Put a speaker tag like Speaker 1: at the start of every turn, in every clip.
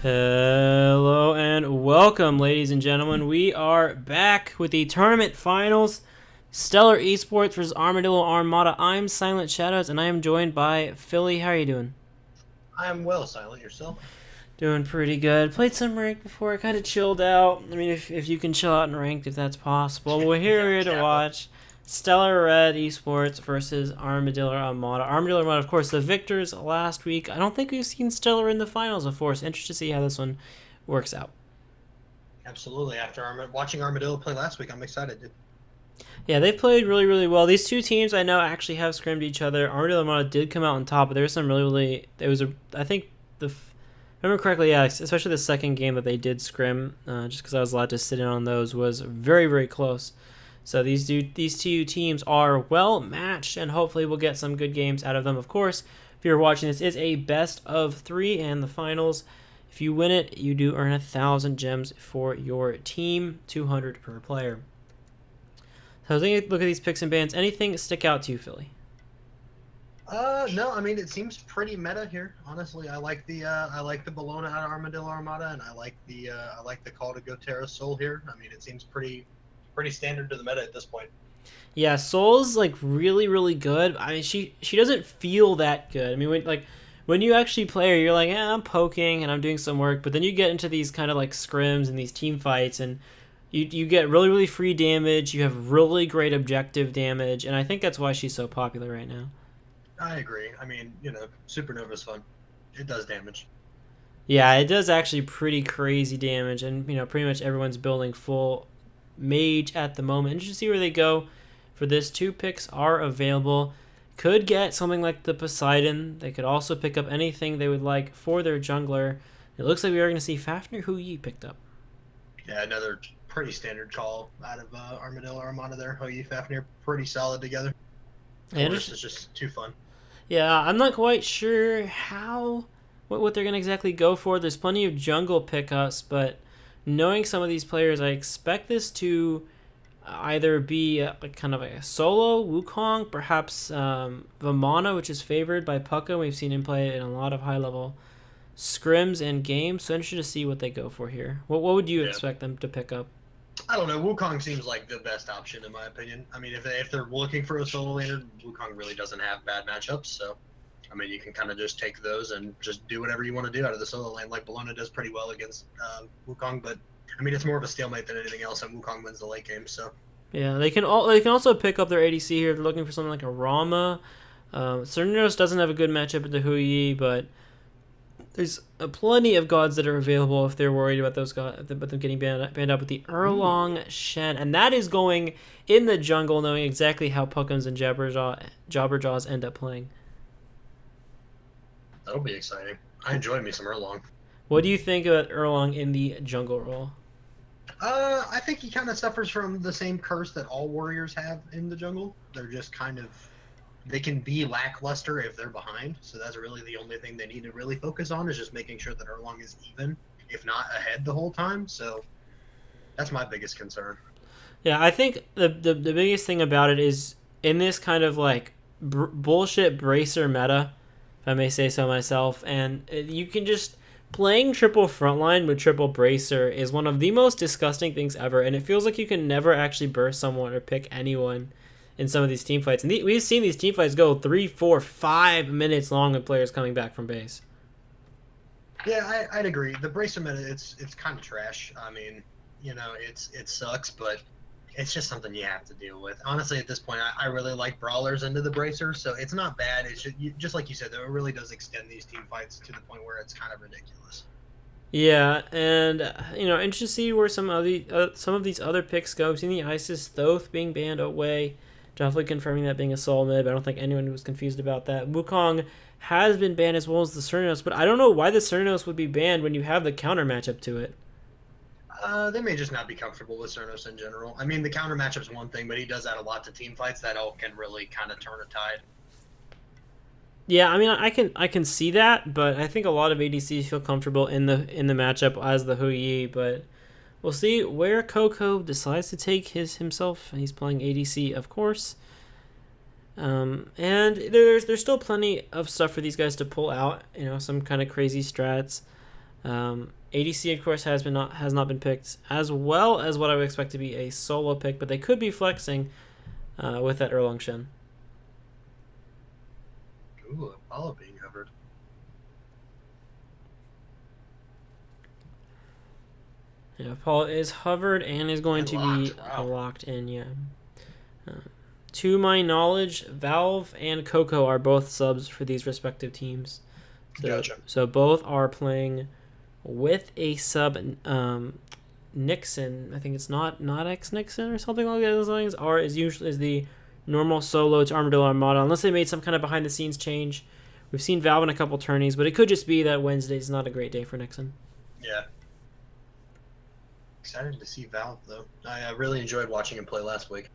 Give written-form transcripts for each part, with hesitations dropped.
Speaker 1: Hello and welcome, ladies and gentlemen. We are back with the tournament finals. Stellar Esports versus Armadillo Armada. I'm Silent Shadows, and I am joined by Philly. How are you doing?
Speaker 2: I am well, Silent. Yourself?
Speaker 1: Doing pretty good. Played some ranked before. I kind of chilled out. I mean, if you can chill out in ranked, if that's possible. But we're
Speaker 2: Yeah,
Speaker 1: here to
Speaker 2: Kappa.
Speaker 1: watch Stellar Red Esports versus Armadillo Armada. Armadillo Armada, of course, the victors last week. I don't think we've seen Stellar in the finals before, so interested to see how this one works out.
Speaker 2: Absolutely. After watching Armadillo play last week, I'm excited. Dude.
Speaker 1: Yeah, they've played really, really well. These two teams I know actually have scrimmed each other. Armadillo Armada did come out on top, but there was some really, really. It was a. I think the. Remember correctly, yeah, especially the second game that they did scrim, just because I was allowed to sit in on those, was very, very close. So these two teams are well matched, and hopefully we'll get some good games out of them. Of course, if you're watching, this is a best of three and the finals. If you win it, you do earn 1,000 gems for your team, 200 per player. So take a look at these picks and bans. Anything stick out to you, Philly?
Speaker 2: No, I mean it seems pretty meta here. Honestly, I like the Bologna out of Armadillo Armada, and I like the call to go Terra Soul here. I mean, it seems pretty standard to the meta at this point.
Speaker 1: Yeah, Soul's like really, really good. I mean, she doesn't feel that good. I mean, when you actually play her, you're like, yeah, I'm poking and I'm doing some work. But then you get into these kind of like scrims and these team fights, and you get really, really free damage. You have really great objective damage, and I think that's why she's so popular right now.
Speaker 2: I agree. I mean, Supernova's fun. It does damage.
Speaker 1: Yeah, it does actually pretty crazy damage, and pretty much everyone's building full mage at the moment. And just see where they go for this. Two picks are available. Could get something like the Poseidon. They could also pick up anything they would like for their jungler. It looks like we are going to see Fafnir, who Yi picked up.
Speaker 2: Yeah, another pretty standard call out of Armadillo Armada there. Hoyi Fafnir, pretty solid together.
Speaker 1: And
Speaker 2: Chorus is just too fun.
Speaker 1: yeah, I'm not quite sure what they're going to exactly go for. There's plenty of jungle pickups, but knowing some of these players, I expect this to either be like kind of a solo Wukong, perhaps Vamana, which is favored by Pucka. We've seen him play in a lot of high level scrims and games, so interested to see what they go for here. What would you
Speaker 2: Yeah.
Speaker 1: expect them to pick up?
Speaker 2: I don't know. Wukong seems like the best option in my opinion. I mean, if they're looking for a solo laner, Wukong really doesn't have bad matchups. So, I mean, you can kind of just take those and just do whatever you want to do out of the solo lane. Like Bologna does pretty well against Wukong, but I mean, it's more of a stalemate than anything else, and Wukong wins the late game. So,
Speaker 1: Yeah, they can also pick up their ADC here if they're looking for something like a Rama. Cernos doesn't have a good matchup with the Hui, but there's plenty of gods that are available if they're worried about those gods, about them getting banned up with the Erlong Shen, and that is going in the jungle, knowing exactly how Puckums and Jabberjaws end up playing.
Speaker 2: that'll be exciting. I enjoy me some Erlong.
Speaker 1: What do you think about Erlong in the jungle role?
Speaker 2: I think he kind of suffers from the same curse that all warriors have in the jungle. They're just kind of they can be lackluster if they're behind. So that's really the only thing they need to really focus on is just making sure that Erlong is even, if not ahead, the whole time. So that's my biggest concern.
Speaker 1: Yeah, I think the biggest thing about it is in this kind of like bullshit bracer meta, if I may say so myself, and you can just playing triple frontline with triple bracer is one of the most disgusting things ever, and it feels like you can never actually burst someone or pick anyone in some of these team fights. And we've seen these team fights go 3, 4, 5 minutes long with players coming back from base.
Speaker 2: Yeah, I'd agree. The bracer meta, it's kind of trash. I mean, it sucks, but it's just something you have to deal with. Honestly, at this point, I really like brawlers into the bracer, so it's not bad. It's just like you said, though, it really does extend these team fights to the point where it's kind of ridiculous.
Speaker 1: Yeah, and interested to see where some of these other picks go. We've seen the Isis Thoth being banned away, definitely confirming that being a soul mid. But I don't think anyone was confused about that. Wukong has been banned as well as the Cernos, but I don't know why the Cernos would be banned when you have the counter matchup to it.
Speaker 2: They may just not be comfortable with Cernos in general. I mean, the counter matchup's one thing, but he does add a lot to team fights that all can really kind of turn a tide.
Speaker 1: Yeah, I mean, I can see that, but I think a lot of ADCs feel comfortable in the matchup as the Hui, but we'll see where Coco decides to take himself. He's playing ADC, of course. And there's still plenty of stuff for these guys to pull out. Some kind of crazy strats. ADC, of course, has not been picked, as well as what I would expect to be a solo pick, but they could be flexing with that Erlang Shen.
Speaker 2: Ooh, Apollo being covered.
Speaker 1: Yeah, Paul is hovered and is going
Speaker 2: And
Speaker 1: to
Speaker 2: locked.
Speaker 1: be
Speaker 2: Wow.
Speaker 1: locked in, yeah. To my knowledge, Valve and Coco are both subs for these respective teams. So,
Speaker 2: Gotcha.
Speaker 1: So both are playing with a sub Nixon. I think it's not X Nixon or something like those things. R is usually the normal solo to Armadillo Armada, unless they made some kind of behind the scenes change. We've seen Valve in a couple tourneys, but it could just be that Wednesday's not a great day for Nixon.
Speaker 2: Yeah. Excited to see Valve though. I really enjoyed watching him play last week.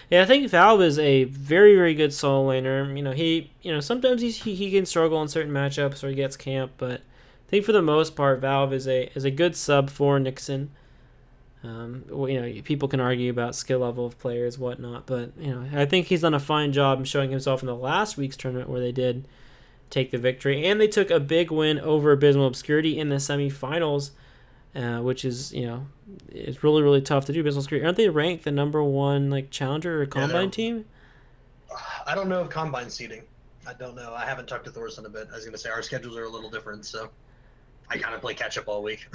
Speaker 1: Yeah, I think Valve is a very, very good solo laner. Sometimes he can struggle in certain matchups or he gets camped, but I think for the most part, Valve is a good sub for Nixon. People can argue about skill level of players, whatnot, but I think he's done a fine job in showing himself in the last week's tournament where they did take the victory, and they took a big win over Abysmal Obscurity in the semifinals, which is it's really, really tough to do. Abysmal Obscurity, aren't they ranked the #1 challenger or combine team?
Speaker 2: I don't know of combine seeding. I don't know. I haven't talked to Thorson a bit. I was gonna say our schedules are a little different, so I kind of play catch up all week.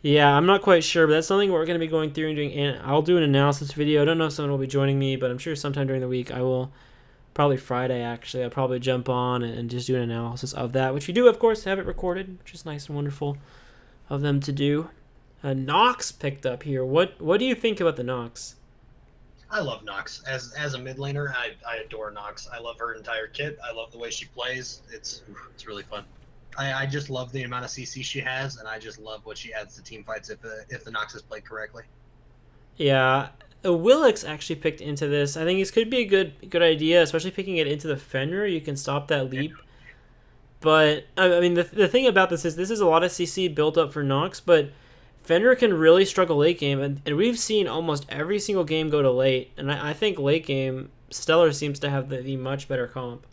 Speaker 1: Yeah, I'm not quite sure, but that's something we're going to be going through and doing. And I'll do an analysis video. I don't know if someone will be joining me, but I'm sure sometime during the week I will. Probably Friday, actually. I'll probably jump on and just do an analysis of that, which we do, of course, have it recorded, which is nice and wonderful of them to do. Nox picked up here. What do you think about the Nox?
Speaker 2: I love Nox. As a mid laner, I adore Nox. I love her entire kit. I love the way she plays. It's really fun. I just love the amount of CC she has, and I just love what she adds to team fights if the Nox is played correctly.
Speaker 1: Yeah, Willix actually picked into this. I think this could be a good idea, especially picking it into the Fenrir. You can stop that leap. But I mean, the thing about this is a lot of CC built up for Nox, but Fenrir can really struggle late game, and we've seen almost every single game go to late. And I think late game Stellar seems to have the much better comp.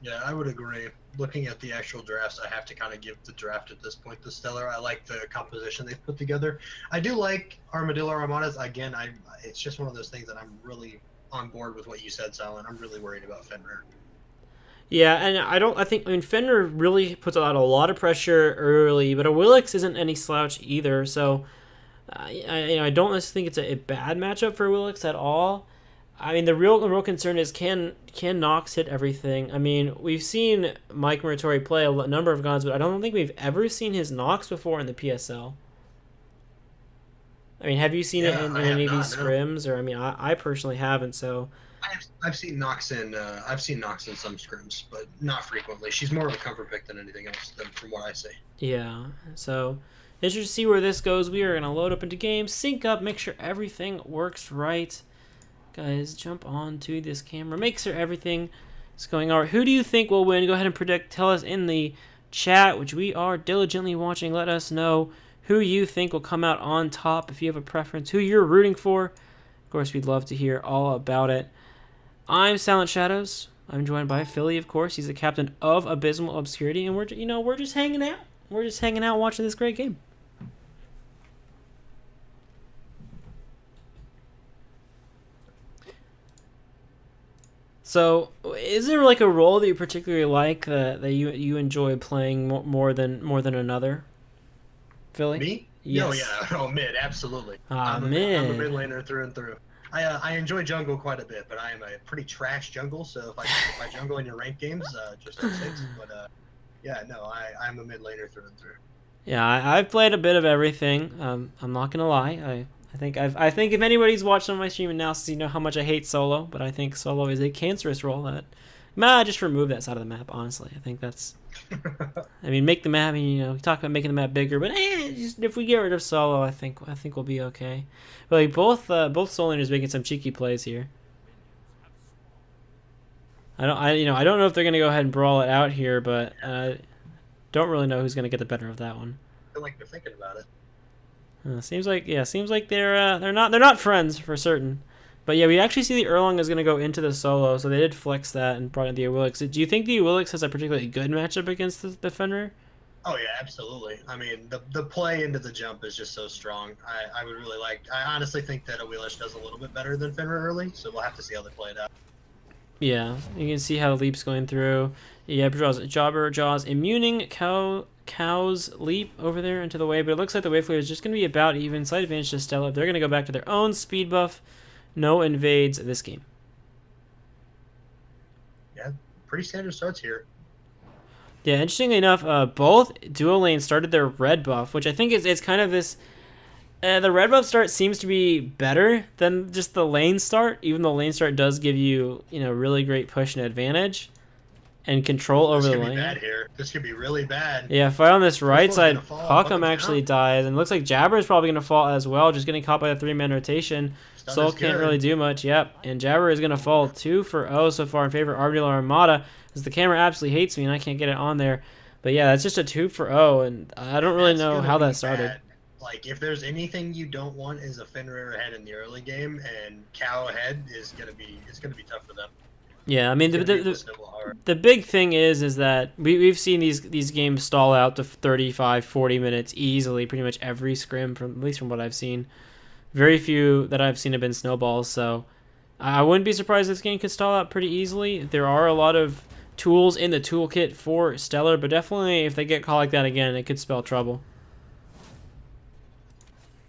Speaker 2: Yeah, I would agree. Looking at the actual drafts, I have to kind of give the draft at this point to Stellar. I like the composition they've put together. I do like Armadillo Armadas. Again, it's just one of those things that I'm really on board with what you said, Silent. I'm really worried about Fenrir.
Speaker 1: Yeah, and I mean, Fenrir really puts out a lot of pressure early, but a Willix isn't any slouch either. So, I don't necessarily think it's a bad matchup for Willix at all. I mean, the real concern is can Nox hit everything? I mean, we've seen Mike Muratori play a number of guns, but I don't think we've ever seen his Nox before in the PSL. I mean, have you seen it in any of these scrims? Or I mean, I personally haven't. So
Speaker 2: I've seen Nox in some scrims, but not frequently. She's more of a comfort pick than anything else, from what I see.
Speaker 1: Yeah. So interested to see where this goes. We are gonna load up into game, sync up, make sure everything works right. Guys, jump on to this camera. Make sure everything is going all right. Who do you think will win? Go ahead and predict. Tell us in the chat, which we are diligently watching. Let us know who you think will come out on top. If you have a preference, who you're rooting for. Of course, we'd love to hear all about it. I'm Silent Shadows. I'm joined by Philly, of course. He's the captain of Abysmal Obscurity, and we're just hanging out. We're just hanging out watching this great game. So, is there like a role that you particularly like that you enjoy playing more than another? Philly?
Speaker 2: Me?
Speaker 1: Yes.
Speaker 2: Oh yeah,
Speaker 1: mid,
Speaker 2: absolutely.
Speaker 1: I'm a
Speaker 2: mid laner through and through. I enjoy jungle quite a bit, but I am a pretty trash jungle. So if I jungle in your ranked games, just a 6. But yeah, no, I'm a mid laner through and through.
Speaker 1: Yeah, I've played a bit of everything. I'm not gonna lie. I think if anybody's watched on my stream analysis, you know how much I hate solo. But I think solo is a cancerous role that. Just remove that side of the map. Honestly, I think that's. I mean, make the map. We talk about making the map bigger, but just, if we get rid of solo, I think we'll be okay. But like both solo laners making some cheeky plays here. I don't know if they're gonna go ahead and brawl it out here, but don't really know who's gonna get the better of that one.
Speaker 2: I feel like they're thinking about it.
Speaker 1: Seems like they're not friends for certain. But yeah, we actually see the Erlang is going to go into the solo, so they did flex that and brought in the Willix. Do you think the Willix has a particularly good matchup against the Fenrir?
Speaker 2: Oh yeah, absolutely. I mean, the play into the jump is just so strong. I would really like. I honestly think that Awilish does a little bit better than Fenrir early, so we'll have to see how they play it out.
Speaker 1: Yeah, you can see how Leap's going through. Yeah, Jobber Jaws immuning Cow's Leap over there into the wave, but it looks like the wave clear is just going to be about even. Slight advantage to Stella. They're going to go back to their own speed buff. No invades this game.
Speaker 2: Yeah, pretty standard starts here.
Speaker 1: Yeah, interestingly enough, both dual lanes started their red buff, which I think is it's kind of this. The red buff start seems to be better than just the lane start, even though lane start does give you really great push and advantage and control over
Speaker 2: This
Speaker 1: the
Speaker 2: could be
Speaker 1: lane.
Speaker 2: bad here. This could be really bad.
Speaker 1: Yeah, fight on this right
Speaker 2: one's
Speaker 1: side,
Speaker 2: gonna fall.
Speaker 1: Puckham
Speaker 2: Puckham's
Speaker 1: actually
Speaker 2: down.
Speaker 1: dies, and it looks like Jabber is probably going to fall as well, just getting caught by the 3-man rotation.
Speaker 2: Stun
Speaker 1: Soul
Speaker 2: is
Speaker 1: can't
Speaker 2: good.
Speaker 1: really do much, yep, and Jabber is going to fall 2-0 so far in favor of Armadillo Armada, as the camera absolutely hates me and I can't get it on there. But yeah, that's just a 2-0, and I don't really
Speaker 2: That's
Speaker 1: know
Speaker 2: gonna
Speaker 1: how
Speaker 2: be
Speaker 1: that started.
Speaker 2: bad. Like, if there's anything you don't want is a Fenrir ahead in the early game, and Cow ahead is gonna be tough for them.
Speaker 1: Yeah, I mean
Speaker 2: It's gonna be snowball hard.
Speaker 1: the big thing is that we've seen these games stall out to 35, 40 minutes easily, pretty much every scrim from at least from what I've seen. Very few that I've seen have been snowballs, so I wouldn't be surprised this game could stall out pretty easily. There are a lot of tools in the toolkit for Stellar, but definitely if they get caught like that again, it could spell trouble.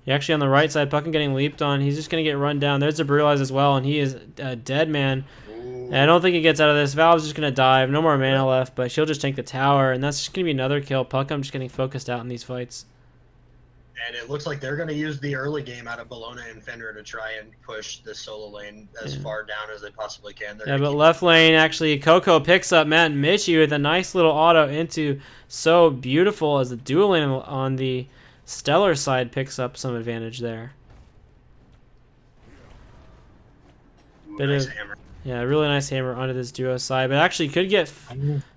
Speaker 1: You're actually on the right side, Puckham getting leaped on. He's just going to get run down. There's a Brutalize as well, and he is a dead man. And I don't think he gets out of this. Valve's just going to dive. No more mana left, but she'll just tank the tower, and that's just going to be another kill. Puckham just getting focused out in these fights.
Speaker 2: And it looks like they're going to use the early game out of Bologna and Fenrir to try and push this solo lane as far down as they possibly can.
Speaker 1: Yeah, but left lane, actually, Coco picks up Matt Mitchie with a nice little auto into So Beautiful as the dual lane on the Stellar side picks up some advantage there.
Speaker 2: Nice hammer.
Speaker 1: Yeah, really nice hammer onto this duo side, but actually could get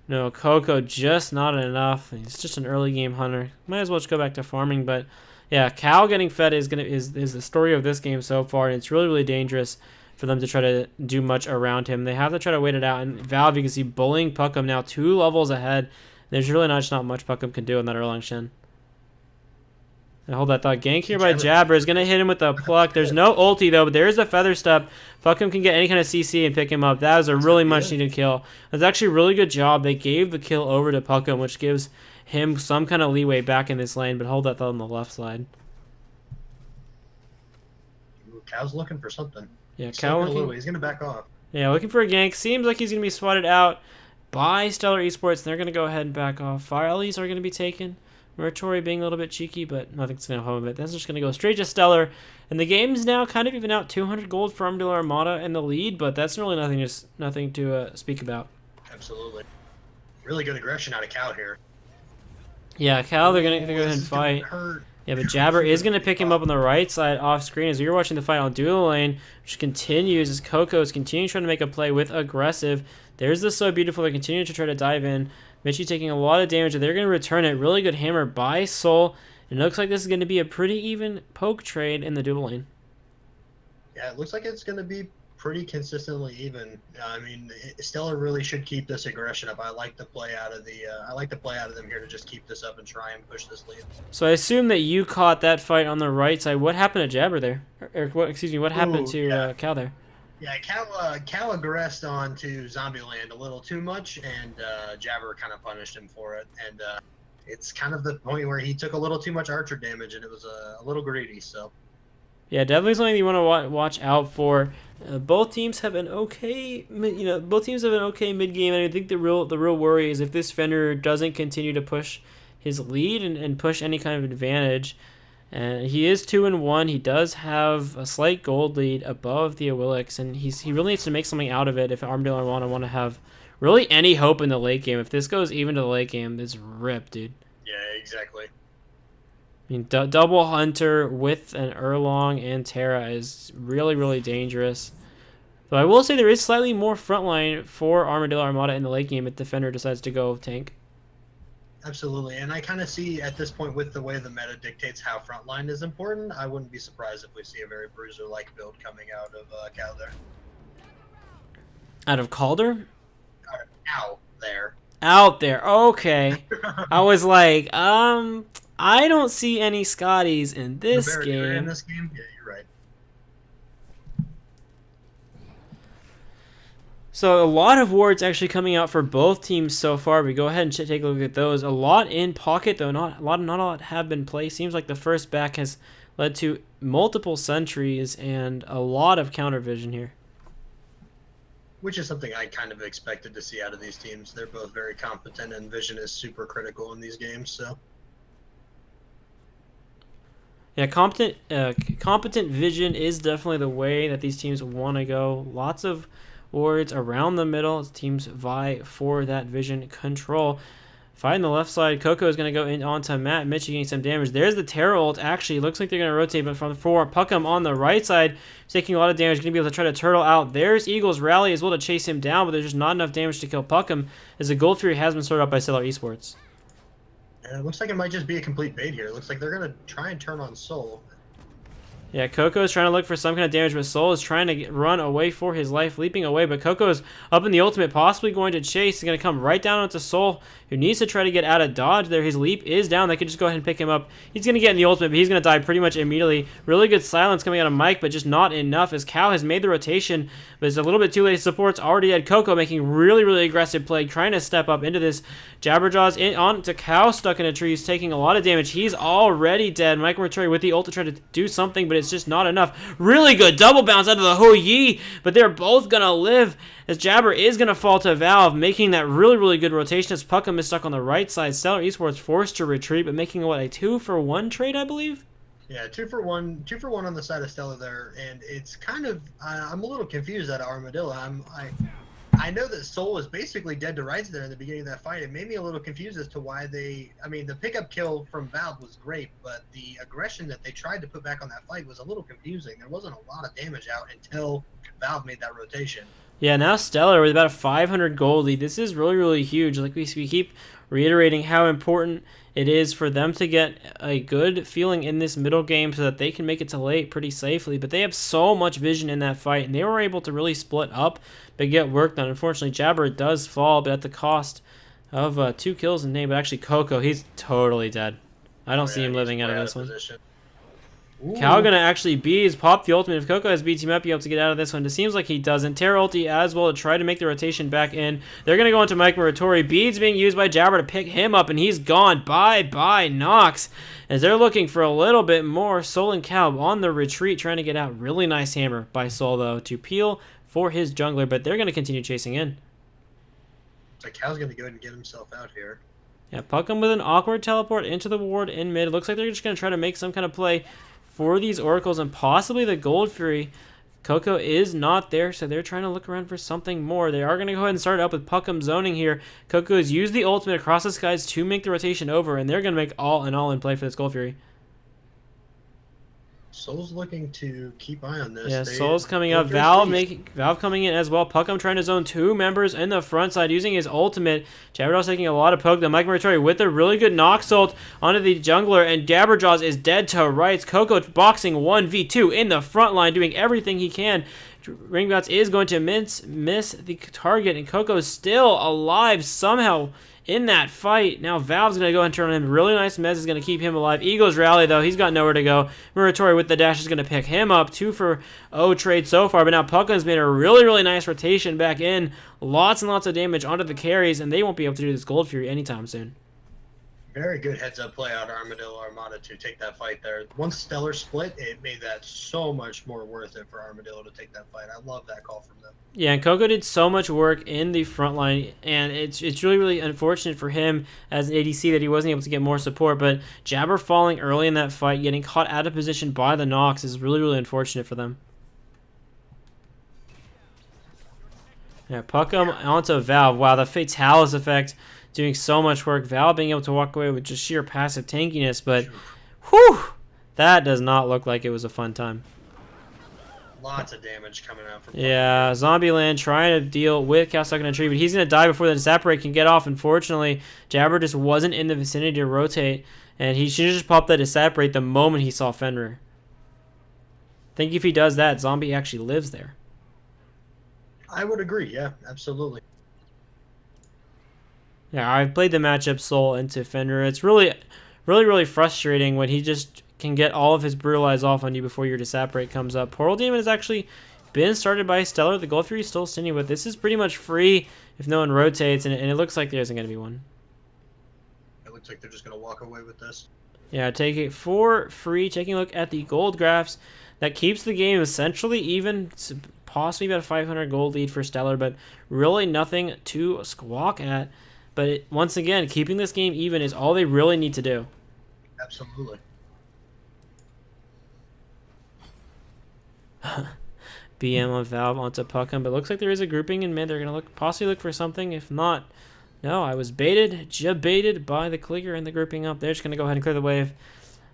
Speaker 1: no Coco, just not enough. He's just an early game hunter. Might as well just go back to farming, but yeah, Cal getting fed is the story of this game so far, and it's really dangerous for them to try to do much around him. They have to try to wait it out, and Valve, you can see bullying Puckham now 2 levels ahead. There's really not much Puckham can do in that Erlang Shen. And hold that thought. Gank here by Jabber is going to hit him with a pluck. There's no ulti, though, but there is a feather step. Puckham can get any kind of CC and pick him up. That was a really much-needed kill. That's actually a really good job. They gave the kill over to Puckham, which gives him some kind of leeway back in this lane, but hold that thought on the left side.
Speaker 2: Cow's looking for something.
Speaker 1: Yeah,
Speaker 2: He's
Speaker 1: Cow
Speaker 2: He's going to back off.
Speaker 1: Yeah, looking for a gank. Seems like he's going to be swatted out by Stellar Esports, and they're going to go ahead and back off. Fire Ellies are going to be taken. Muratori being a little bit cheeky, but nothing's going to home it. That's just going to go straight to Stellar. And the game's now kind of even out 200 gold for Armadillo Armada in the lead, but that's really nothing to speak about.
Speaker 2: Absolutely. Really good aggression out of Cow here.
Speaker 1: Yeah, Cal, they're going to go ahead and fight. Yeah, but Jabber is going to pick him up on the right side off screen as you're watching the fight on dual lane, which continues as Coco is continuing trying to make a play with aggressive. There's the So Beautiful. They're continuing to try to dive in. Mitchie taking a lot of damage, and they're going to return it. Really good hammer by Soul. And it looks like this is going to be a pretty even poke trade in the dual lane.
Speaker 2: Yeah, it looks like it's going to be pretty consistently even. I mean, Stellar really should keep this aggression up. I like the play out of them here to just keep this up and try and push this lead.
Speaker 1: So I assume that you caught that fight on the right side. What happened to Jabber there? Or what happened to Cal there?
Speaker 2: Yeah, Cal aggressed onto Zombieland a little too much, and Jabber kind of punished him for it. And it's kind of the point where he took a little too much archer damage, and it was a little greedy. So
Speaker 1: yeah, definitely something you want to watch out for. Both teams have an okay, both teams have an okay mid game, and I think the real worry is if this Fenrir doesn't continue to push his lead and push any kind of advantage. And he is 2-1. He does have a slight gold lead above the Awilix, and he really needs to make something out of it if Armadillo want to have really any hope in the late game. If this goes even to the late game, it's rip, dude.
Speaker 2: yeah, exactly.
Speaker 1: I mean, double Hunter with an Erlong and Terra is really dangerous. But I will say there is slightly more frontline for Armadillo Armada in the late game if Defender decides to go tank.
Speaker 2: Absolutely, and I kind of see at this point with the way the meta dictates how frontline is important, I wouldn't be surprised if we see a very bruiser-like build coming out of Cal there.
Speaker 1: Out of Calder?
Speaker 2: Out there.
Speaker 1: out there. Okay. I was like, I don't see any Scotties in
Speaker 2: The
Speaker 1: this
Speaker 2: barrier in
Speaker 1: game.
Speaker 2: this game? Yeah, you're right.
Speaker 1: So a lot of wards actually coming out for both teams so far. We go ahead and take a look at those. A lot in pocket though. Not a lot have been placed. Seems like the first back has led to multiple sentries and a lot of counter vision here.
Speaker 2: Which is something I kind of expected to see out of these teams. They're both very competent, and vision is super critical in these games. So,
Speaker 1: yeah, competent vision is definitely the way that these teams want to go. Lots of wards around the middle as teams vie for that vision control. Fighting the left side, Coco is going to go in onto Matt. Mitch getting some damage. There's the Terror ult. Actually, looks like they're going to rotate, but from for Puckham on the right side, he's taking a lot of damage. Going to be able to try to turtle out. There's Eagle's rally as well to chase him down, but there's just not enough damage to kill Puckham as the Gold Fury has been sorted out by Stellar Esports.
Speaker 2: and it looks like it might just be a complete bait here. It looks like they're going to try and turn on Soul.
Speaker 1: Yeah, Coco is trying to look for some kind of damage, but Soul is trying to run away for his life, leaping away. But Coco is up in the ultimate, possibly going to chase. He's going to come right down onto Soul, who needs to try to get out of dodge there. His leap is down. They can just go ahead and pick him up. He's going to get in the ultimate, but he's going to die pretty much immediately. Really good silence coming out of Mike, but just not enough as Cal has made the rotation, but it's a little bit too late. Support's already had Coco making really aggressive play, trying to step up into this. Jabberjaws in on to Cal, stuck in a tree. He's taking a lot of damage. He's already dead. Mike Mortori with the ult to try to do something, but it's just not enough. Really good double bounce out of the Ho Yi, but they're both going to live as Jabber is going to fall to Valve, making that really good rotation as Puckham is stuck on the right side. Stellar Esports forced to retreat, but making what, a 2-for-1 trade, I believe?
Speaker 2: Yeah, 2-for-1 on the side of Stella there, and it's kind of I'm a little confused at Armadillo. I know that Soul was basically dead to rights there in the beginning of that fight. It made me a little confused as to why they. I mean, the pickup kill from Valve was great, but the aggression that they tried to put back on that fight was a little confusing. There wasn't a lot of damage out until Valve made that rotation.
Speaker 1: Yeah, now Stellar with about a 500 gold lead. This is really huge. Like we keep reiterating how important it is for them to get a good feeling in this middle game so that they can make it to late pretty safely. But they have so much vision in that fight, and they were able to really split up but get work done. Unfortunately, Jabber does fall, but at the cost of 2 kills in name. But actually, Coco, he's totally dead. I don't see him living out of this one. Cal gonna actually pop the ultimate. If Coco has beat him up, he'll be able to get out of this one. It seems like he doesn't. Terra ulti as well to try to make the rotation back in. They're gonna go into Mike Muratori. Beads being used by Jabber to pick him up, and he's gone. Bye Nox. As they're looking for a little bit more. Soul and Cal on the retreat, trying to get out. Really nice hammer by Soul though to peel for his jungler, but they're gonna continue chasing in.
Speaker 2: So Cal's gonna go ahead and get himself out here.
Speaker 1: Yeah, Puckham with an awkward teleport into the ward in mid. It looks like they're just gonna try to make some kind of play for these oracles and possibly the Gold Fury. Coco is not there, so they're trying to look around for something more. They are going to go ahead and start up with Puckham zoning here. Coco has used the ultimate across the skies to make the rotation over, and they're going to make an all-in play for this Gold Fury.
Speaker 2: Soul's looking to keep eye on this.
Speaker 1: Yeah, Soul's coming up. Valve coming in as well. Puckham trying to zone 2 members in the front side using his ultimate. Jabberjaws taking a lot of poke. The Mike Muratori with a really good Nox ult onto the jungler, and Jabberjaws is dead to rights. Coco boxing 1v2 in the front line, doing everything he can. Ringbots is going to miss the target, and Coco is still alive somehow in that fight. Now Valve's going to go and turn on him. Really nice mez is going to keep him alive. Eagles rally, though. He's got nowhere to go. Muratori with the dash is going to pick him up. 2-for-0 trade so far, but now Puckham's made a really nice rotation back in. Lots and lots of damage onto the carries, and they won't be able to do this Gold Fury anytime soon.
Speaker 2: Very good heads-up play out of Armadillo Armada to take that fight there. Once Stellar split, it made that so much more worth it for Armadillo to take that fight. I love that call from them.
Speaker 1: Yeah, and Coco did so much work in the front line, and it's really unfortunate for him as an ADC that he wasn't able to get more support, but Jabber falling early in that fight, getting caught out of position by the Nox is really unfortunate for them. Yeah, Puckham onto Valve. Wow, the Fatalis effect doing so much work. Val being able to walk away with just sheer passive tankiness, but whew, that does not look like it was a fun time.
Speaker 2: Lots of damage coming out from
Speaker 1: Yeah, Zombieland trying to deal with Cal stuck in a tree, but he's going to die before the Zaparate can get off. Unfortunately, Jabber just wasn't in the vicinity to rotate, and he should have just popped that Zaparate the moment he saw Fenrir. I think if he does that, Zombie actually lives there.
Speaker 2: I would agree, yeah, absolutely.
Speaker 1: Yeah, I've played the matchup Soul into Fenrir. It's really frustrating when he just can get all of his brutalize off on you before your Disaparate comes up. Portal Demon has actually been started by Stellar. The Gold Fury is still standing, but this is pretty much free if no one rotates, and it looks like there isn't going to be one.
Speaker 2: It looks like they're just going to walk away with this.
Speaker 1: Yeah, take it for free. Taking a look at the gold graphs, that keeps the game essentially even, possibly about a 500 gold lead for Stellar, but really nothing to squawk at. But once again, keeping this game even is all they really need to do.
Speaker 2: Absolutely.
Speaker 1: BM on Valve onto Puckham, but it looks like there is a grouping in mid. They're going to possibly look for something. If not, no, I was baited by the clear and the grouping up. They're just going to go ahead and clear the wave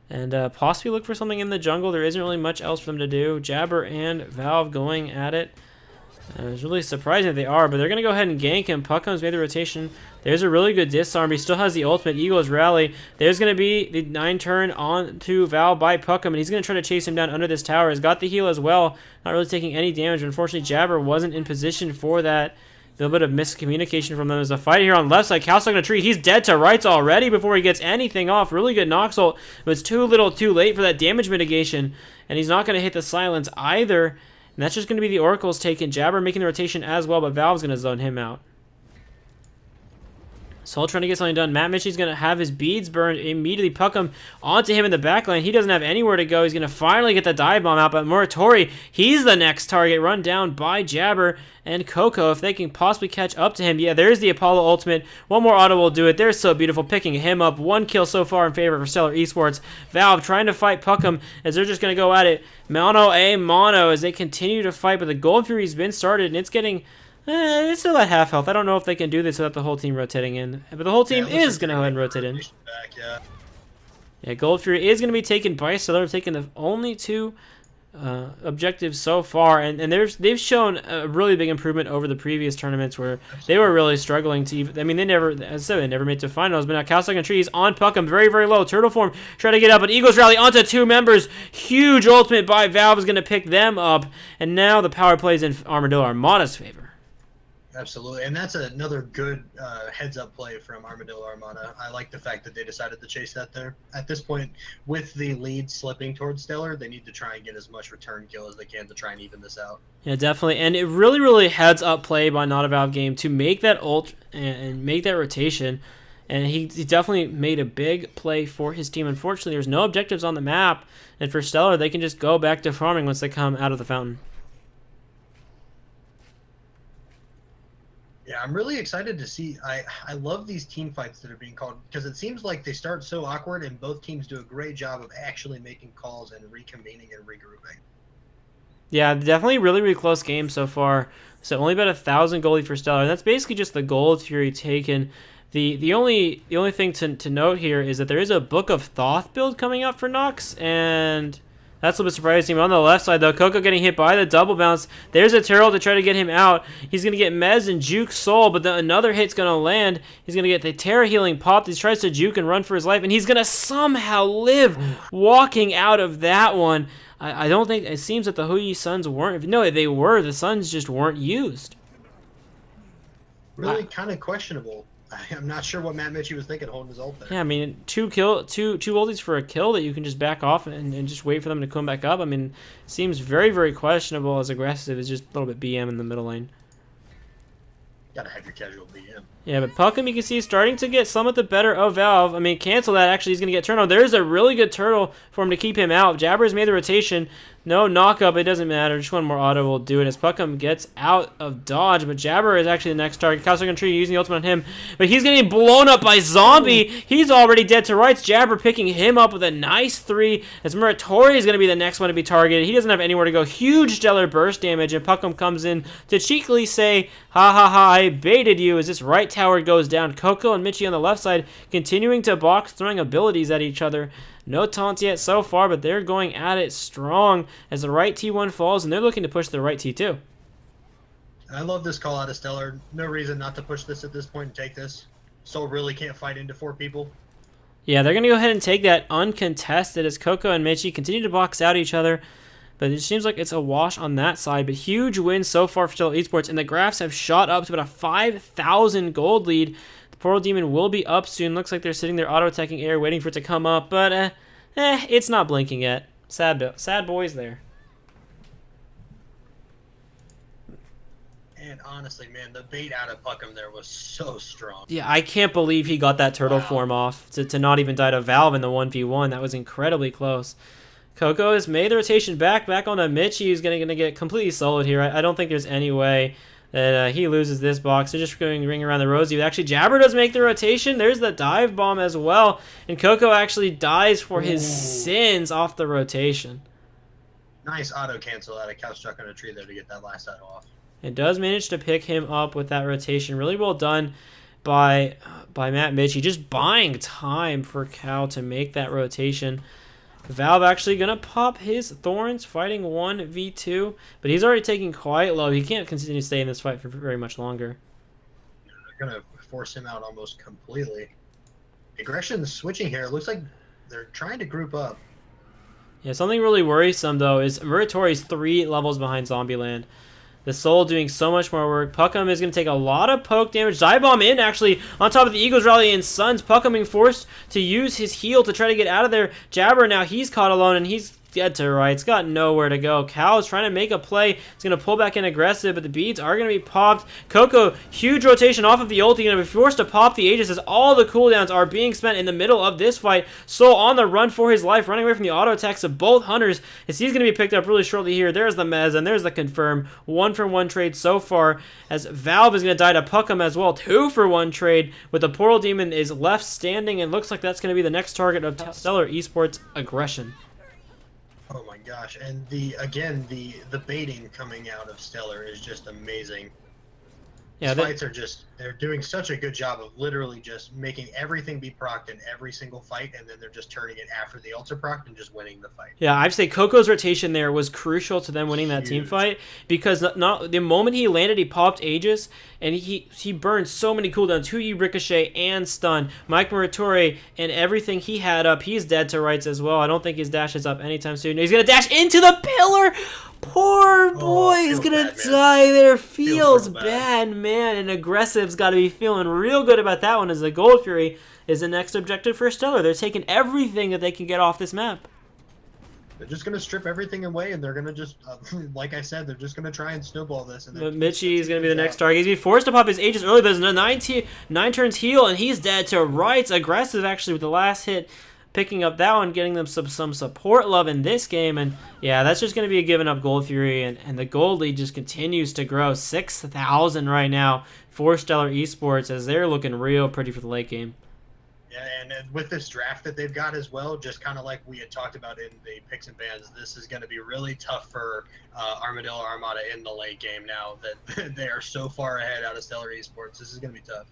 Speaker 1: and possibly look for something in the jungle. There isn't really much else for them to do. Jabber and Valve going at it. It was really surprising that they are, but they're going to go ahead and gank him. Puckham's made the rotation. There's a really good disarm. He still has the ultimate Eagles rally. There's going to be the 9-turn on to Val by Puckham, and he's going to try to chase him down under this tower. He's got the heal as well. Not really taking any damage. Unfortunately, Jabber wasn't in position for that. A little bit of miscommunication from them. There's a fight here on left side. Cal stuck in a tree. He's dead to rights already before he gets anything off. Really good Nox ult, but it's too little too late for that damage mitigation, and he's not going to hit the silence either. And that's just going to be the Oracles taking. Jabber making the rotation as well, but Valve's going to zone him out. Soul trying to get something done. Matt Mitchie's going to have his beads burned immediately. Puckham onto him in the backline. He doesn't have anywhere to go. He's going to finally get the dive bomb out, but Muratori, he's the next target. Run down by Jabber and Coco if they can possibly catch up to him. Yeah, there's the Apollo ultimate. One more auto will do it. They're so beautiful, picking him up. 1 kill so far in favor for Stellar Esports. Valve trying to fight Puckham as they're just going to go at it. Mono a mono as they continue to fight, but the Gold Fury's been started, and it's getting... it's still at half health. I don't know if they can do this without the whole team rotating in. But the whole team is going to go ahead and rotate in. Yeah, Gold Fury is going to be taken by Stellar, taking the only 2 objectives so far. And they've shown a really big improvement over the previous tournaments where they were really struggling to even... I mean, they never, as I said, they never made it to finals. But now Calstuck and Trees on Puckham, very, very low. Turtle form, try to get up. But Eagles rally onto 2 members. Huge ultimate by Valve is going to pick them up. And now the power plays in Armadillo Armada's favor.
Speaker 2: Absolutely, and that's another good heads-up play from Armadillo Armada. I like the fact that they decided to chase that there. At this point, with the lead slipping towards Stellar, they need to try and get as much return kill as they can to try and even this out.
Speaker 1: Yeah, definitely, and it really heads-up play by Not a Valve Game to make that ult and make that rotation, and he definitely made a big play for his team. Unfortunately, there's no objectives on the map, and for Stellar, they can just go back to farming once they come out of the fountain.
Speaker 2: Yeah, I'm really excited to see. I love these team fights that are being called because it seems like they start so awkward and both teams do a great job of actually making calls and reconvening and regrouping.
Speaker 1: Yeah, definitely really close game so far. So only about 1,000 gold for Stellar, and that's basically just the Gold Fury taken. The only thing to note here is that there is a Book of Thoth build coming up for Nox, and that's a little bit surprising. On the left side, though, Coco getting hit by the double bounce. There's a turtle to try to get him out. He's going to get Mez and Juke Soul, but another hit's going to land. He's going to get the Terra Healing popped. He tries to juke and run for his life, and he's going to somehow live walking out of that one. I don't think... It seems that the Huyi Suns weren't... No, they were. The Suns just weren't used.
Speaker 2: Really kind of questionable. I'm not sure what Matt Mitchie was thinking holding his ult there.
Speaker 1: Yeah, I mean, two ultis for a kill that you can just back off and just wait for them to come back up. I mean, seems very questionable as aggressive. It's just a little bit BM in the middle lane.
Speaker 2: Gotta have your casual BM.
Speaker 1: Yeah, but Puckham, you can see, starting to get some of the better of Valve. I mean, cancel that. Actually, he's going to get turned on. There's a really good turtle for him to keep him out. Jabber's made the rotation. No knock-up. It doesn't matter. Just one more auto will do it as Puckham gets out of dodge. But Jabber is actually the next target. Calcium Tree using the ultimate on him. But he's getting blown up by Zombie. He's already dead to rights. Jabber picking him up with a nice 3. As Muratori is going to be the next one to be targeted. He doesn't have anywhere to go. Huge stellar burst damage. And Puckham comes in to cheekily say, ha ha ha, I baited you. As this right tower goes down. Coco and Mitchie on the left side continuing to box, throwing abilities at each other. No taunts yet so far, but they're going at it strong as the right T1 falls, and they're looking to push the right T2.
Speaker 2: I love this call out of Stellar. No reason not to push this at this point and take this. Soul really can't fight into 4 people.
Speaker 1: Yeah, they're going to go ahead and take that uncontested as Coco and Mitchie continue to box out each other. But it seems like it's a wash on that side. But huge wins so far for Stellar Esports, and the graphs have shot up to about a 5,000 gold lead. Portal Demon will be up soon. Looks like they're sitting there auto-attacking air, waiting for it to come up, but it's not blinking yet. Sad boys there.
Speaker 2: And honestly, man, the bait out of Puckham there was so strong.
Speaker 1: Yeah, I can't believe he got that turtle form off to not even die to Valve in the 1v1. That was incredibly close. Coco has made the rotation back onto Mitchie, who's going to get completely soloed here. I don't think there's any way that he loses this box. They're just going ring around the rosy. Actually, Jabber does make the rotation. There's the dive bomb as well. And Coco actually dies for his sins off the rotation.
Speaker 2: Nice auto cancel out of Cow stuck on a tree there to get that last auto off.
Speaker 1: It does manage to pick him up with that rotation. Really well done by Matt Mitchie. Just buying time for Cal to make that rotation. Valve actually going to pop his Thorns, fighting 1v2. But he's already taking quite low. He can't continue to stay in this fight for very much longer.
Speaker 2: They're going to force him out almost completely. Aggression's switching here. It looks like they're trying to group up.
Speaker 1: Yeah, something really worrisome, though, is Muratori's 3 levels behind Zombieland. The Soul doing so much more work. Puckham is going to take a lot of poke damage. Dive Bomb in, actually, on top of the Eagles Rally and Suns. Puckham being forced to use his heal to try to get out of there. Jabber, now he's caught alone, and he's dead to rights. Got nowhere to go. Cal is trying to make a play. He's going to pull back in aggressive, but the beads are going to be popped. Coco, huge rotation off of the ulti, going to be forced to pop the Aegis as all the cooldowns are being spent in the middle of this fight. Soul on the run for his life, running away from the auto attacks of both hunters, as he's going to be picked up really shortly here. There's the Mez, and there's the confirm. 1-for-1 trade so far, as Valve is going to die to Puckham as well. 2-for-1 trade, with the Portal Demon is left standing, and looks like that's going to be the next target of Stellar Esports aggression.
Speaker 2: Oh my gosh, and the baiting coming out of Stellar is just amazing.
Speaker 1: Yeah,
Speaker 2: These fights are just, they're doing such a good job of literally just making everything be procced in every single fight, and then they're just turning it after the ultra procced and just winning the fight.
Speaker 1: Yeah, I'd say Coco's rotation there was crucial to them winning that team fight, because not the moment he landed, he popped Aegis, and he burned so many cooldowns, 2E Ricochet and stun. Mike Muratori and everything he had up, he's dead to rights as well. I don't think his dash is up anytime soon. He's going to dash into the pillar! Poor boy is gonna die there. Feels bad, man. And Aggressive's got to be feeling real good about that one, as the Gold Fury is the next objective for Stellar. They're taking everything that they can get off this map.
Speaker 2: They're just gonna strip everything away, and they're gonna just, like I said, they're just gonna try and snowball this. And
Speaker 1: Mitchie is gonna be the next target. He's gonna be forced to pop his Aegis early. There's a 9 turns heal, and he's dead to rights. Aggressive actually with the last hit, picking up that one, getting them some support love in this game. And yeah, that's just going to be a given up Gold Fury, and the gold lead just continues to grow. 6,000 right now for Stellar Esports, as they're looking real pretty for the late game.
Speaker 2: Yeah, and with this draft that they've got as well, just kind of like we had talked about in the picks and bans, this is going to be really tough for Armadillo Armada in the late game now that they are so far ahead out of Stellar Esports. This is going to be tough.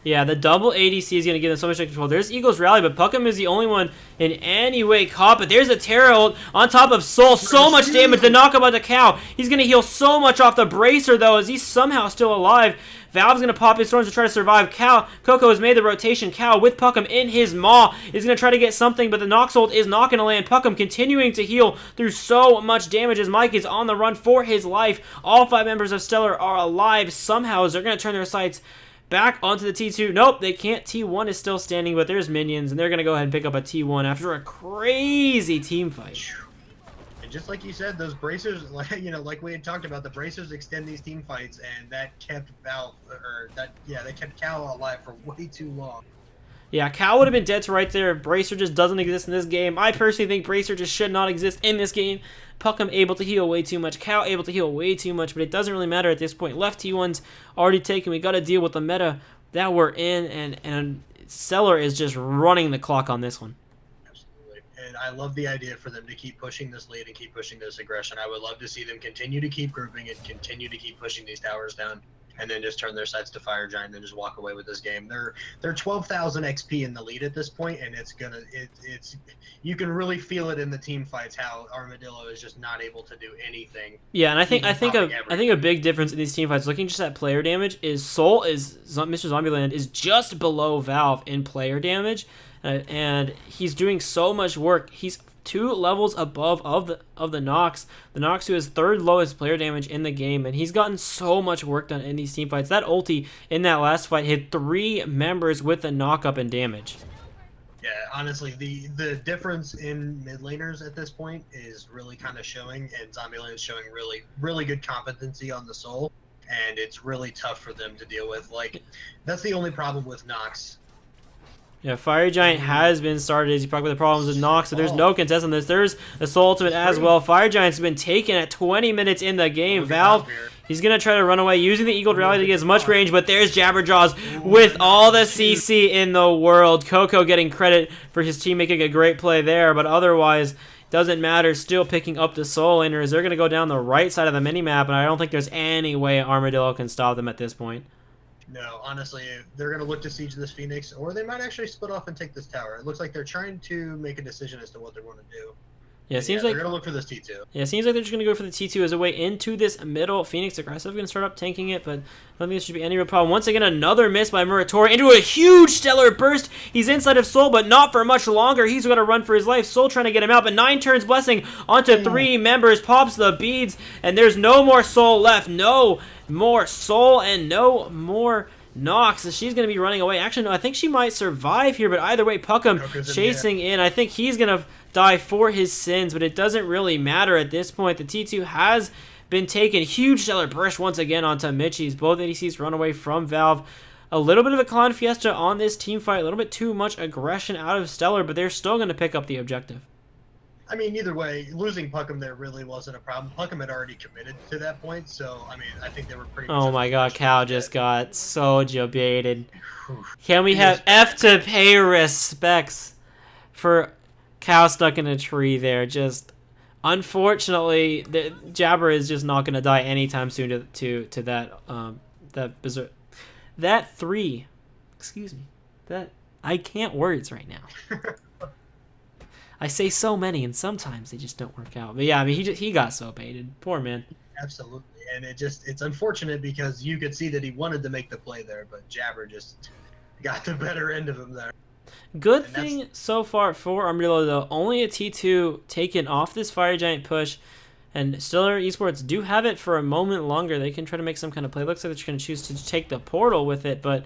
Speaker 2: Yeah,
Speaker 1: the double ADC is going to give them so much control. There's Eagles Rally, but Puckham is the only one in any way caught. But there's a Terra ult on top of Soul. So much damage. The knockup on the Cow. He's going to heal so much off the Bracer, though, as he's somehow still alive. Valve's going to pop his Thorns to try to survive. Coco has made the rotation. Cow with Puckham in his maw is going to try to get something, but the Nox ult is not going to land. Puckham continuing to heal through so much damage as Mike is on the run for his life. All 5 members of Stellar are alive somehow, as they're going to turn their sights back onto the T2. Nope, they can't. T1 is still standing, but there's minions, and they're going to go ahead and pick up a T1 after a crazy team fight.
Speaker 2: And just like you said, those bracers, like we had talked about, the bracers extend these team fights, and that kept they kept Cal alive for way too long.
Speaker 1: Yeah, Cal would have been dead to right there. Bracer just doesn't exist in this game. I personally think Bracer just should not exist in this game. Puckham able to heal way too much. Cal able to heal way too much, but it doesn't really matter at this point. Left T1's already taken. We got to deal with the meta that we're in, and Stellar is just running the clock on this one.
Speaker 2: Absolutely. And I love the idea for them to keep pushing this lead and keep pushing this aggression. I would love to see them continue to keep grouping and continue to keep pushing these towers down, and then just turn their sights to Fire Giant and then just walk away with this game. They're 12,000 XP in the lead at this point, and it's you can really feel it in the team fights how Armadillo is just not able to do anything.
Speaker 1: Yeah, and I think a big difference in these team fights, looking just at player damage, is Mr. Zombieland is just below Valve in player damage. and he's doing so much work. He's 2 levels above of the Nox. The Nox, who is 3rd lowest player damage in the game, and he's gotten so much work done in these team fights. That ulti in that last fight hit 3 members with a knock-up and damage.
Speaker 2: Yeah, honestly, the difference in mid laners at this point is really kind of showing, and Zombieland is showing really good competency on the Soul, and it's really tough for them to deal with. Like, that's the only problem with Nox.
Speaker 1: Yeah, Fire Giant has been started, as you talk about the problems with Nox, so there's no contest on this. There's a Soul Ultimate as well. Fire Giant's been taken at 20 minutes in the game. Valve, he's going to try to run away using the Eagle Rally to get as much range, but there's Jabberjaws with all the CC in the world. Coco getting credit for his team making a great play there, but otherwise, doesn't matter. Still picking up the Soul Laners. They're going to go down the right side of the minimap, and I don't think there's any way Armadillo can stop them at this point.
Speaker 2: No, honestly, they're going to look to siege this Phoenix, or they might actually split off and take this tower. It looks like they're trying to make a decision as to what they want to do.
Speaker 1: Yeah, it seems like
Speaker 2: they're going to look for this T2.
Speaker 1: Yeah, it seems like they're just going to go for the T2 as a way into this middle. Phoenix aggressive, going to start up tanking it, but I don't think there should be any real problem. Once again, another miss by Muratori into a huge stellar burst. He's inside of Soul, but not for much longer. He's going to run for his life. Soul trying to get him out, but 9 turns blessing onto 3 members, pops the beads, and there's no more Soul left. No more Soul and no more Nox. She's going to be running away. Actually, no, I think she might survive here, but either way, Puckham chasing in. I think he's going to die for his sins, but it doesn't really matter at this point. The T2 has been taken. Huge stellar burst once again onto Mitchies. Both ADCs run away from Valve. A little bit of a Clown Fiesta on this team fight. A little bit too much aggression out of Stellar, but they're still going to pick up the objective.
Speaker 2: I mean, either way, losing Puckham there really wasn't a problem. Puckham had already committed to that point, so, I mean, I think they were pretty much...
Speaker 1: Oh my god, Cal just got sojo baited. Can we have F to pay respects for Cal stuck in a tree there? Just, unfortunately, the Jabber is just not going to die anytime soon to that, that berserk. That 3, excuse me, that, I can't words right now. I say so many, and sometimes they just don't work out. But yeah, I mean, he got so baited. Poor man.
Speaker 2: Absolutely, and it's unfortunate because you could see that he wanted to make the play there, but Jabber just got the better end of him there.
Speaker 1: Good thing so far for Armadillo, though. Only a T2 taken off this Fire Giant push, and Stellar Esports do have it for a moment longer. They can try to make some kind of play. Looks like they're going to choose to take the portal with it, but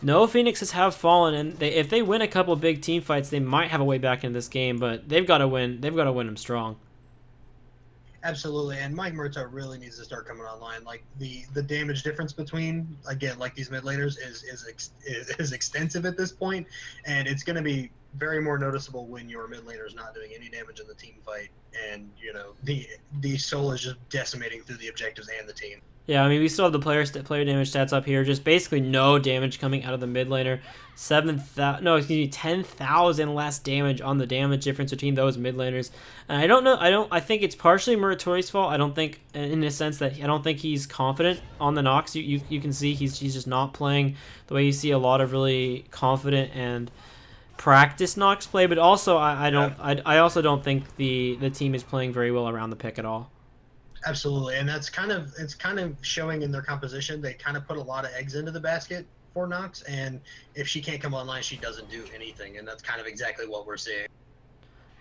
Speaker 1: no Phoenixes have fallen, and if they win a couple of big team fights, they might have a way back into this game, but they've got to win. They've got to win them strong.
Speaker 2: Absolutely, and Mike Murtaugh really needs to start coming online. Like the damage difference between, again, like these mid laners is extensive at this point, and it's going to be very more noticeable when your mid laner is not doing any damage in the team fight, and you know the Soul is just decimating through the objectives and the team.
Speaker 1: Yeah, I mean, we still have the player damage stats up here. Just basically no damage coming out of the mid laner. 10,000 less damage on the damage difference between those mid laners. And I don't know. I think it's partially Muratori's fault. I don't think, in the sense that I don't think he's confident on the Nox. You can see he's just not playing the way you see a lot of really confident and practice Nox play. But also, I also don't think the team is playing very well around the pick at all.
Speaker 2: Absolutely, and it's kind of showing in their composition. They kind of put a lot of eggs into the basket for Nox, and if she can't come online, she doesn't do anything, and that's kind of exactly what we're seeing.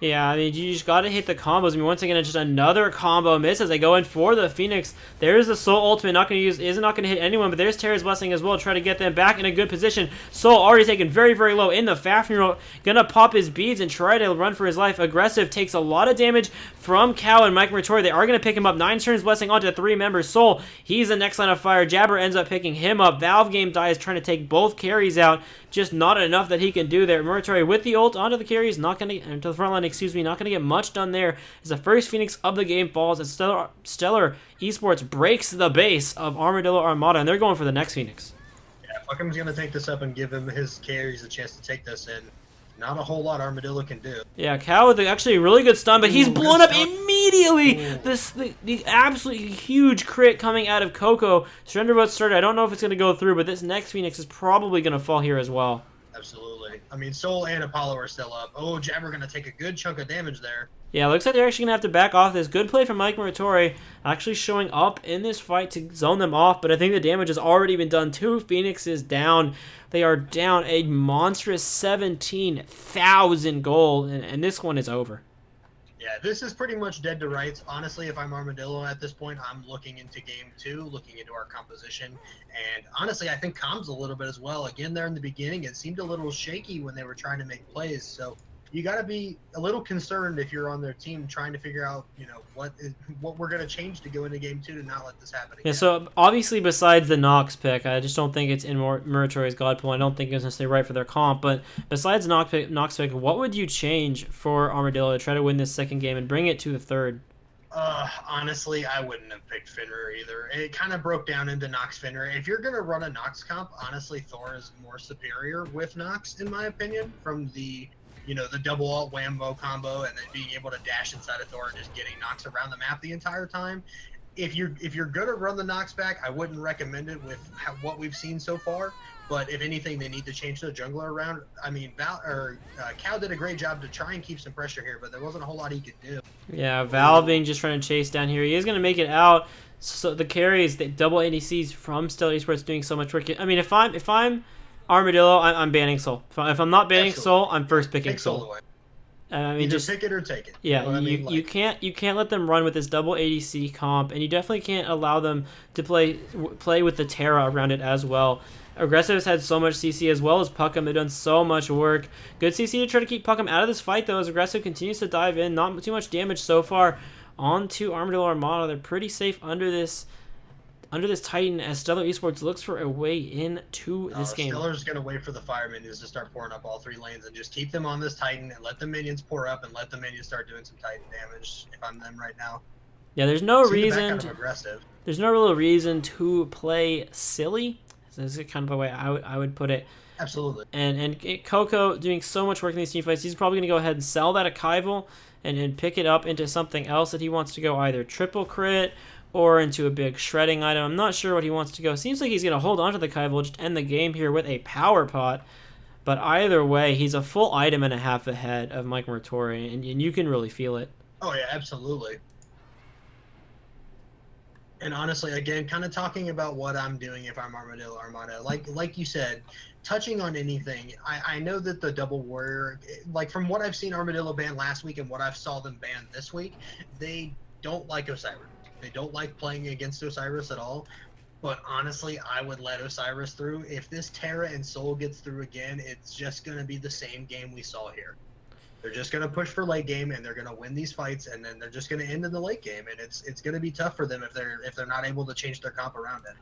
Speaker 1: Yeah, I mean, you just got to hit the combos. I mean, once again, it's just another combo miss as they go in for the Phoenix. There's the Soul Ultimate, not going to use, is not going to hit anyone, but there's Terra's Blessing as well to try to get them back in a good position. Soul already taken very, very low in the Fafnir, going to pop his beads and try to run for his life. Aggressive takes a lot of damage from Cow and Mike Muratori. They are going to pick him up. 9 turns Blessing onto 3 members. Soul, he's the next line of fire. Jabber ends up picking him up. Valve Game dies trying to take both carries out. Just not enough that he can do there. Muratori with the ult onto the carries, not going to, to the front line, excuse me, not going to get much done there as the first Phoenix of the game falls as Stellar Esports breaks the base of Armadillo Armada, and they're going for the next Phoenix.
Speaker 2: Yeah, Puckham's going to take this up and give him his carries a chance to take this, and not a whole lot Armadillo can do.
Speaker 1: Yeah, Cow with actually a really good stun, but he's blown up immediately. The absolutely huge crit coming out of Coco. Surrender vote started. I don't know if it's going to go through, but this next Phoenix is probably going to fall here as well.
Speaker 2: Absolutely. absolutely. I mean, Soul and Apollo are still up. Oh, Jabber going to take a good chunk of damage there.
Speaker 1: Yeah, looks like they're actually going to have to back off this. Good play from Mike Muratori, actually showing up in this fight to zone them off, but I think the damage has already been done too. Phoenix is down. They are down a monstrous 17,000 gold, and this one is over.
Speaker 2: Yeah, this is pretty much dead to rights. Honestly, if I'm Armadillo at this point, I'm looking into game 2, looking into our composition. And honestly, I think comms a little bit as well. Again, there in the beginning, it seemed a little shaky when they were trying to make plays. So you got to be a little concerned if you're on their team trying to figure out, what we're going to change to go into game 2 to not let this happen again.
Speaker 1: Yeah, so obviously besides the Nox pick, I just don't think it's in Muratori's God Pool. I don't think it's necessarily right for their comp. But besides Nox pick, what would you change for Armadillo to try to win this second game and bring it to the third?
Speaker 2: Honestly, I wouldn't have picked Fenrir either. It kind of broke down into Nox Fenrir. If you're going to run a Nox comp, honestly, Thor is more superior with Nox, in my opinion, from the double alt whammo combo and then being able to dash inside of Thor and just getting Nox around the map the entire time. If you're gonna run the Nox back, I wouldn't recommend it with what we've seen so far. But if anything, they need to change the jungler around. I mean, Cal did a great job to try and keep some pressure here, but there wasn't a whole lot he could do.
Speaker 1: Yeah, Val being just trying to chase down here. He is gonna make it out. So the carries, the double ADCs from Stellar Esports doing so much work. I mean, if I'm Armadillo, I'm banning Soul. If I'm not banning Soul, I'm first picking Soul.
Speaker 2: Away.
Speaker 1: I mean,
Speaker 2: Either
Speaker 1: just
Speaker 2: pick it or take it.
Speaker 1: Yeah, you can't let them run with this double ADC comp, and you definitely can't allow them to play with the Terra around it as well. Aggressive's had so much CC as well as Puckham. They've done so much work. Good CC to try to keep Puckham out of this fight though, as Aggressive continues to dive in. Not too much damage so far onto Armadillo Armada. They're pretty safe under this Titan as Stellar Esports looks for a way into this game.
Speaker 2: Stellar's going to wait for the fire minions to start pouring up all 3 lanes and just keep them on this Titan and let the minions pour up and let the minions start doing some Titan damage if I'm them right now.
Speaker 1: Yeah, there's no reason.
Speaker 2: There's
Speaker 1: no real reason to play silly. This is kind of the way I would put it.
Speaker 2: Absolutely.
Speaker 1: And Coco doing so much work in these team fights, he's probably going to go ahead and sell that Akival and pick it up into something else that he wants to go either triple crit or into a big shredding item. I'm not sure what he wants to go. Seems like he's going to hold on to the Akival, just end the game here with a power pot. But either way, he's a full item and a half ahead of Mike Muratori, and you can really feel it.
Speaker 2: Oh, yeah, absolutely. And honestly, again, kind of talking about what I'm doing if I'm Armadillo Armada, like you said, touching on anything, I know that the double warrior, like from what I've seen Armadillo ban last week and what I've saw them ban this week, they don't like Osiris. They don't like playing against Osiris at all. But honestly, I would let Osiris through. If this Terra and Soul gets through again, it's just going to be the same game we saw here. They're just going to push for late game, and they're going to win these fights, and then they're just going to end in the late game, and it's going to be tough for them if they're not able to change their comp around it.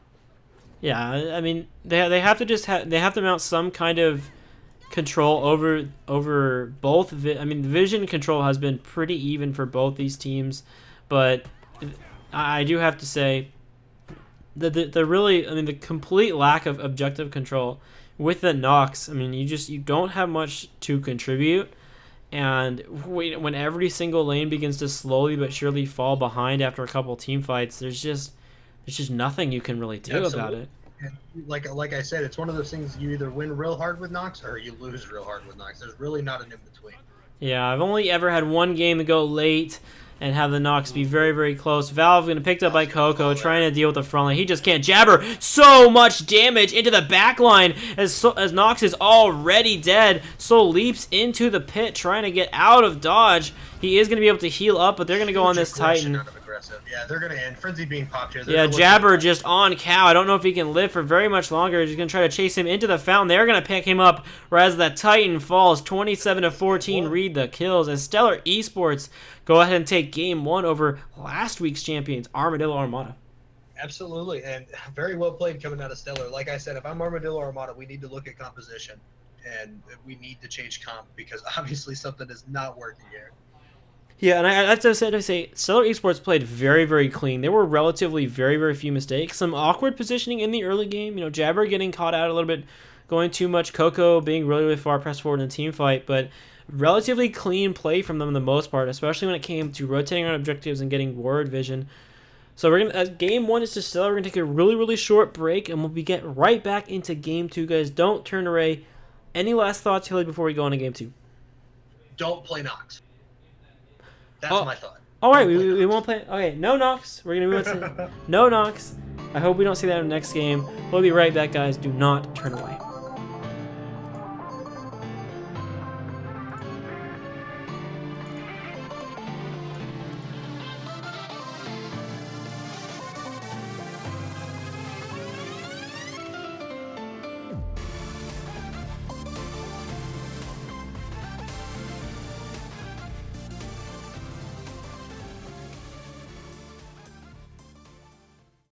Speaker 1: Yeah, I mean they have to they have to mount some kind of control over both. I mean, the vision control has been pretty even for both these teams, but I do have to say the complete lack of objective control with the Nox. I mean, you don't have much to contribute. And when every single lane begins to slowly but surely fall behind after a couple team fights, there's just nothing you can really do about it.
Speaker 2: And like I said, it's one of those things you either win real hard with Nox or you lose real hard with Nox. There's really not an in-between.
Speaker 1: Yeah, I've only ever had one game to go late and have the Nox be very, very close. Valve going to picked up by Coco, trying to deal with the front line. He just can't. Jabber, so much damage into the back line as Nox is already dead. Soul leaps into the pit, trying to get out of dodge. He is going to be able to heal up, but they're going to go on this Titan.
Speaker 2: Yeah, they're going to end. Frenzy being popped here.
Speaker 1: Yeah, Jabber just on Cow. I don't know if he can live for very much longer. He's going to try to chase him into the fountain. They're going to pick him up, whereas that Titan falls 27-14. Read the kills as Stellar Esports go ahead and take game 1 over last week's champions, Armadillo Armada.
Speaker 2: Absolutely, and very well played coming out of Stellar. Like I said, if I'm Armadillo Armada, we need to look at composition, and we need to change comp because obviously something is not working here.
Speaker 1: Yeah, and I have to say, Stellar Esports played very, very clean. There were relatively very, very few mistakes. Some awkward positioning in the early game. Jabber getting caught out a little bit, going too much. Coco being really, really far pressed forward in a team fight, but relatively clean play from them in the most part, especially when it came to rotating on objectives and getting ward vision. So we're gonna game 1 is to Stellar. We're gonna take a really, really short break, and we'll get right back into game 2, guys. Don't turn away Any last thoughts, Hilly, before we go on to game 2?
Speaker 2: Don't play Nox. That's
Speaker 1: Oh.
Speaker 2: my thought.
Speaker 1: All right,
Speaker 2: Don't play
Speaker 1: we
Speaker 2: Nox.
Speaker 1: won't play. Okay, no Nox. We're gonna move on to no Nox. I hope we don't see that in the next game. We'll be right back, guys. Do not turn away.